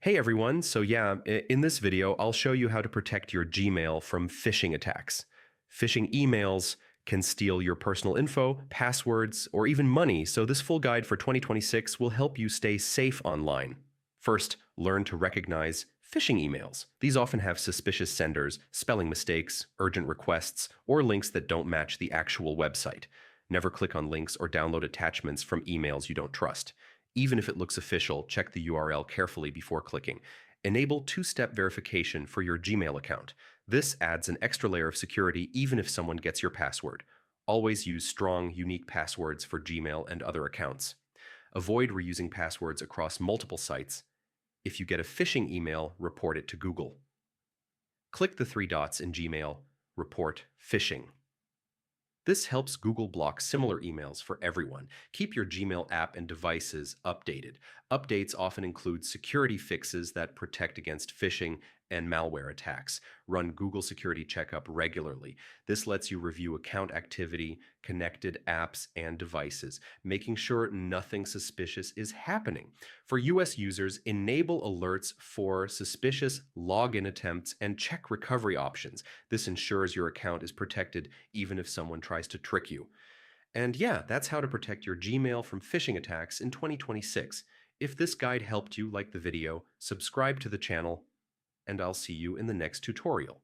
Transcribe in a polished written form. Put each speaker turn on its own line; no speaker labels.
Hey everyone, in this video, I'll show you how to protect your Gmail from phishing attacks. Phishing emails can steal your personal info, passwords, or even money, so this full guide for 2026 will help you stay safe online. First, learn to recognize phishing emails. These often have suspicious senders, spelling mistakes, urgent requests, or links that don't match the actual website. Never click on links or download attachments from emails you don't trust. Even if it looks official, check the URL carefully before clicking. Enable two-step verification for your Gmail account. This adds an extra layer of security even if someone gets your password. Always use strong, unique passwords for Gmail and other accounts. Avoid reusing passwords across multiple sites. If you get a phishing email, report it to Google. Click the three dots in Gmail, Report Phishing. This helps Google block similar emails for everyone. Keep your Gmail app and devices updated. Updates often include security fixes that protect against phishing and malware attacks. Run Google Security Checkup regularly. This lets you review account activity, connected apps, and devices, making sure nothing suspicious is happening. For US users, enable alerts for suspicious login attempts and check recovery options. This ensures your account is protected even if someone tries to trick you. And yeah, that's how to protect your Gmail from phishing attacks in 2026. If this guide helped you, like the video, subscribe to the channel, and I'll see you in the next tutorial.